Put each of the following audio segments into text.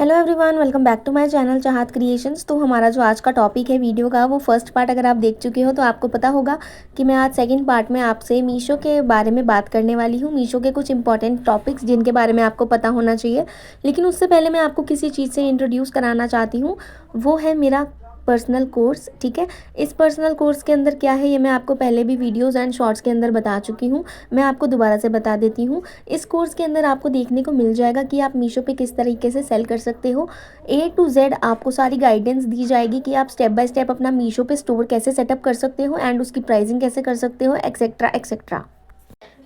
Hello everyone, welcome back to my channel Chahat creations. तो हमारा जो आज का टॉपिक है वीडियो का, वो फर्स्ट पार्ट अगर आप देख चुके हो तो आपको पता होगा कि मैं आज सेकंड पार्ट में आपसे मीशो के बारे में बात करने वाली हूँ। मीशो के कुछ इंपॉर्टेंट टॉपिक्स जिनके बारे में आपको पता होना चाहिए। लेकिन उससे पहले मैं आपको किसी चीज़ से इंट्रोड्यूस कराना चाहती हूँ, वो है मेरा पर्सनल कोर्स। ठीक है, इस पर्सनल कोर्स के अंदर क्या है ये मैं आपको पहले भी वीडियोज़ एंड शॉर्ट्स के अंदर बता चुकी हूँ। मैं आपको दोबारा से बता देती हूँ। इस कोर्स के अंदर आपको देखने को मिल जाएगा कि आप मीशो पे किस तरीके से सेल कर सकते हो। A to Z आपको सारी गाइडेंस दी जाएगी कि आप स्टेप बाय स्टेप अपना मीशो पे स्टोर कैसे सेटअप कर सकते हो एंड उसकी प्राइसिंग कैसे कर सकते हो, एक्सेट्रा एक्सेट्रा।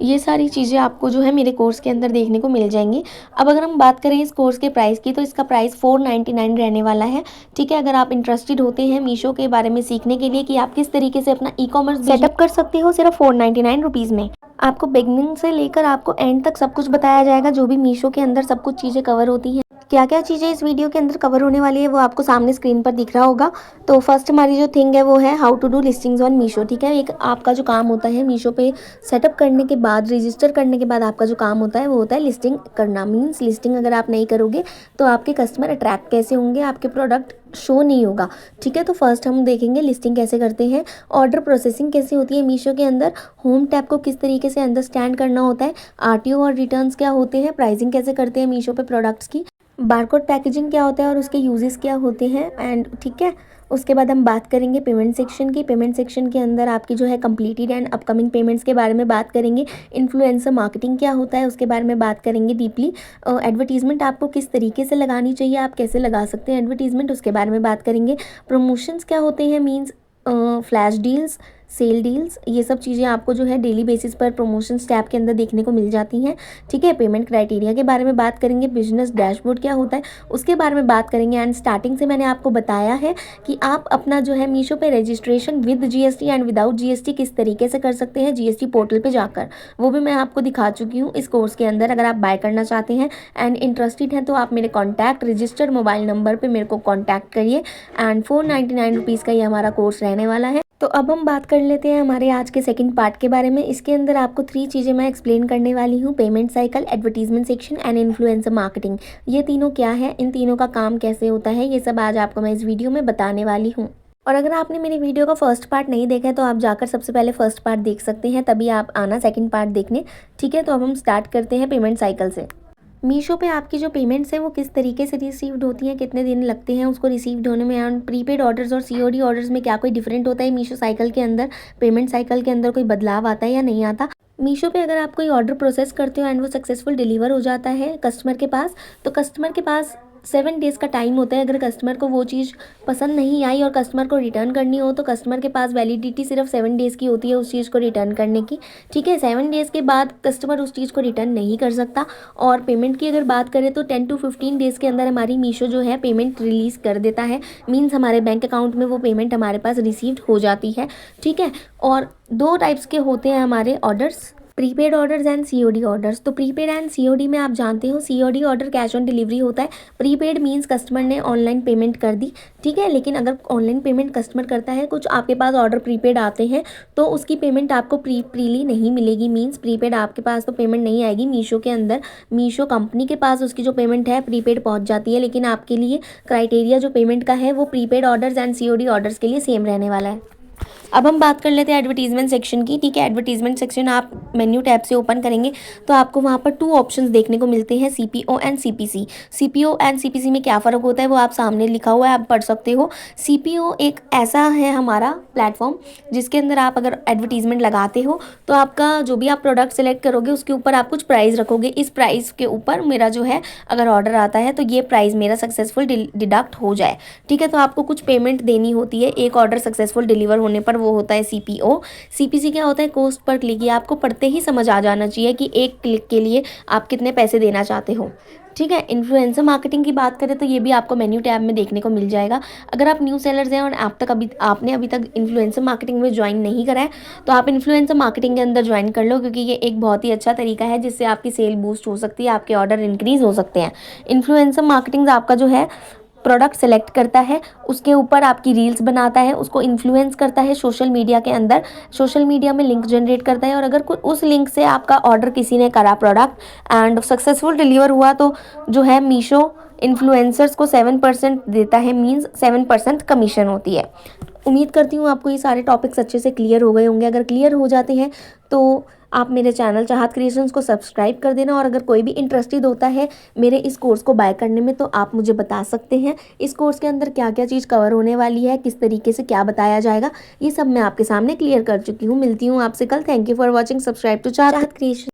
ये सारी चीज़ें आपको जो है मेरे कोर्स के अंदर देखने को मिल जाएंगी। अब अगर हम बात करें इस कोर्स के प्राइस की, तो इसका प्राइस 499 रहने वाला है। ठीक है, अगर आप इंटरेस्टेड होते हैं मीशो के बारे में सीखने के लिए कि आप किस तरीके से अपना ई-कॉमर्स सेटअप कर सकते हो सिर्फ 499 रुपीज़ में। आपको बिगनिंग से लेकर आपको एंड तक सब कुछ बताया जाएगा। जो भी मीशो के अंदर सब कुछ चीज़ें कवर होती हैं, क्या क्या चीज़ें इस वीडियो के अंदर कवर होने वाली है वो आपको सामने स्क्रीन पर दिख रहा होगा। तो फर्स्ट हमारी जो थिंग है वो है how to do listings on Meesho. ठीक है, एक आपका जो काम होता है मीशो पे सेटअप करने के बाद, रजिस्टर करने के बाद आपका जो काम होता है वो होता है लिस्टिंग करना। मीन्स लिस्टिंग अगर आप नहीं करोगे तो आपके कस्टमर अट्रैक्ट कैसे होंगे, आपके प्रोडक्ट शो नहीं होगा। ठीक है, तो फर्स्ट हम देखेंगे लिस्टिंग कैसे करते हैं, ऑर्डर प्रोसेसिंग कैसे होती है मीशो के अंदर, होम टैब को किस तरीके से अंडरस्टैंड करना होता है, आरटीओ और रिटर्न्स क्या होते हैं, प्राइसिंग कैसे करते हैं मीशो पे प्रोडक्ट्स की, बारकोड पैकेजिंग क्या होता है और उसके यूजेस क्या होते हैं एंड ठीक है। उसके बाद हम बात करेंगे पेमेंट सेक्शन की। पेमेंट सेक्शन के अंदर आपकी जो है कंप्लीटेड एंड अपकमिंग पेमेंट्स के बारे में बात करेंगे। इन्फ्लुएंसर मार्केटिंग क्या होता है उसके बारे में बात करेंगे डीपली। एडवर्टीजमेंट आपको किस तरीके से लगानी चाहिए, आप कैसे लगा सकते हैं एडवर्टीजमेंट, उसके बारे में बात करेंगे। प्रमोशंस क्या होते हैं, means flash deals, sale deals, ये सब चीज़ें आपको जो है डेली बेसिस पर प्रमोशंस टैब के अंदर देखने को मिल जाती हैं। ठीक है, पेमेंट क्राइटेरिया के बारे में बात करेंगे, बिजनेस डैशबोर्ड क्या होता है उसके बारे में बात करेंगे। एंड स्टार्टिंग से मैंने आपको बताया है कि आप अपना जो है मीशो पे registration with GST and without GST किस तरीके से कर सकते हैं जीएसटी पोर्टल पे जाकर, वो भी मैं आपको दिखा चुकी हूँ इस कोर्स के अंदर। अगर आप बाय करना चाहते हैं एंड इंटरेस्टेड हैं तो आप मेरे कॉन्टैक्ट रजिस्टर्ड मोबाइल नंबर पर मेरे को कॉन्टैक्ट करिए। एंड 499 रुपीज़ का ये हमारा कोर्स रहने वाला है। तो अब हम बात कर लेते हैं हमारे आज के सेकंड पार्ट के बारे में। इसके अंदर आपको 3 चीज़ें मैं एक्सप्लेन करने वाली हूँ, payment cycle, advertisement section and influencer marketing. ये तीनों क्या है, इन तीनों का काम कैसे होता है, ये सब आज आपको मैं इस वीडियो में बताने वाली हूँ। और अगर आपने मेरी वीडियो का फर्स्ट पार्ट नहीं देखा है तो आप जाकर सबसे पहले फर्स्ट पार्ट देख सकते हैं, तभी आप आना सेकंड पार्ट देखने। ठीक है, तो अब हम स्टार्ट करते हैं पेमेंट साइकिल से। मीशो पे आपकी जो पेमेंट्स है वो किस तरीके से रिसीव्ड होती हैं, कितने दिन लगते हैं उसको रिसीव्ड होने में, एंड प्रीपेड ऑर्डर्स और सीओडी ऑर्डर्स में क्या कोई डिफरेंट होता है मीशो साइकिल के अंदर, पेमेंट साइकिल के अंदर कोई बदलाव आता है या नहीं आता। मीशो पे अगर आप कोई ऑर्डर प्रोसेस करते हो एंड वो सक्सेसफुल डिलीवर हो जाता है कस्टमर के पास, तो कस्टमर के पास 7 डेज़ का टाइम होता है। अगर कस्टमर को वो चीज़ पसंद नहीं आई और कस्टमर को रिटर्न करनी हो तो कस्टमर के पास वैलिडिटी सिर्फ 7 डेज़ की होती है उस चीज़ को रिटर्न करने की। ठीक है, 7 डेज़ के बाद कस्टमर उस चीज़ को रिटर्न नहीं कर सकता। और पेमेंट की अगर बात करें तो 10 to 15 डेज़ के अंदर हमारी मीशो जो है पेमेंट रिलीज़ कर देता है। मीन्स हमारे बैंक अकाउंट में वो पेमेंट हमारे पास रिसीव्ड हो जाती है। ठीक है, और 2 टाइप्स के होते हैं हमारे orders, prepaid orders and COD orders. तो प्रीपेड एंड सीओडी में आप जानते हो COD order cash on delivery होता है, प्रीपेड मींस कस्टमर ने ऑनलाइन पेमेंट कर दी। ठीक है, लेकिन अगर ऑनलाइन पेमेंट कस्टमर करता है, कुछ आपके पास ऑर्डर प्रीपेड आते हैं तो उसकी पेमेंट आपको प्रीली नहीं मिलेगी। मींस प्रीपेड आपके पास तो पेमेंट नहीं आएगी मीशो के अंदर, मीशो कंपनी के पास उसकी जो पेमेंट है प्रीपेड पहुँच जाती है। लेकिन आपके लिए क्राइटेरिया जो पेमेंट का है वो prepaid orders and COD orders के लिए सेम रहने वाला है। अब हम बात कर लेते हैं एडवर्टीजमेंट सेक्शन की। ठीक है, एडवर्टीजमेंट सेक्शन आप मेन्यू टैब से ओपन करेंगे तो आपको वहाँ पर 2 ऑप्शंस देखने को मिलते हैं, CPO and CPC. CPO and CPC में क्या फ़र्क होता है वो आप सामने लिखा हुआ है, आप पढ़ सकते हो। सीपीओ एक ऐसा है हमारा प्लेटफॉर्म जिसके अंदर आप अगर एडवर्टीजमेंट लगाते हो तो आपका जो भी आप प्रोडक्ट सेलेक्ट करोगे उसके ऊपर आप कुछ प्राइस रखोगे। इस प्राइस के ऊपर मेरा जो है अगर ऑर्डर आता है तो ये प्राइस मेरा सक्सेसफुल डिडक्ट हो जाए। ठीक है, तो आपको कुछ पेमेंट देनी होती है एक ऑर्डर सक्सेसफुल डिलीवर होने पर, वो होता है सीपीओ। सीपीसी क्या होता है, कॉस्ट पर क्लिक। ये आपको पढ़ते ही समझ आ जाना चाहिए कि एक क्लिक के लिए आप कितने पैसे देना चाहते हो। ठीक है, इन्फ्लुएंसर मार्केटिंग की बात करें तो ये भी आपको मेन्यू टैब में देखने को मिल जाएगा। अगर आप न्यू सेलर्स हैं और आपने अभी तक इन्फ्लुएंसर मार्केटिंग में ज्वाइन नहीं करा है तो आप इन्फ्लुएंसर मार्केटिंग के अंदर ज्वाइन कर लो, क्योंकि ये एक बहुत ही अच्छा तरीका है जिससे आपकी सेल बूस्ट हो सकती है, आपके ऑर्डर इंक्रीज हो सकते हैं। इन्फ्लुएंसर मार्केटिंग आपका जो है प्रोडक्ट सेलेक्ट करता है, उसके ऊपर आपकी रील्स बनाता है, उसको इन्फ्लुएंस करता है सोशल मीडिया के अंदर, सोशल मीडिया में लिंक जनरेट करता है। और अगर उस लिंक से आपका ऑर्डर किसी ने करा प्रोडक्ट एंड सक्सेसफुल डिलीवर हुआ तो जो है मीशो इन्फ्लुएंसर्स को 7% देता है, मीन्स 7% कमीशन होती है। उम्मीद करती हूँ आपको ये सारे टॉपिक्स अच्छे से क्लियर हो गए होंगे। अगर क्लियर हो जाते हैं तो आप मेरे चैनल चाहत क्रिएशंस को सब्सक्राइब कर देना, और अगर कोई भी इंटरेस्टेड होता है मेरे इस कोर्स को बाय करने में तो आप मुझे बता सकते हैं। इस कोर्स के अंदर क्या क्या चीज़ कवर होने वाली है, किस तरीके से क्या बताया जाएगा, ये सब मैं आपके सामने क्लियर कर चुकी हूँ। मिलती हूँ आपसे कल। Thank you for watching. Subscribe to Chahat creation.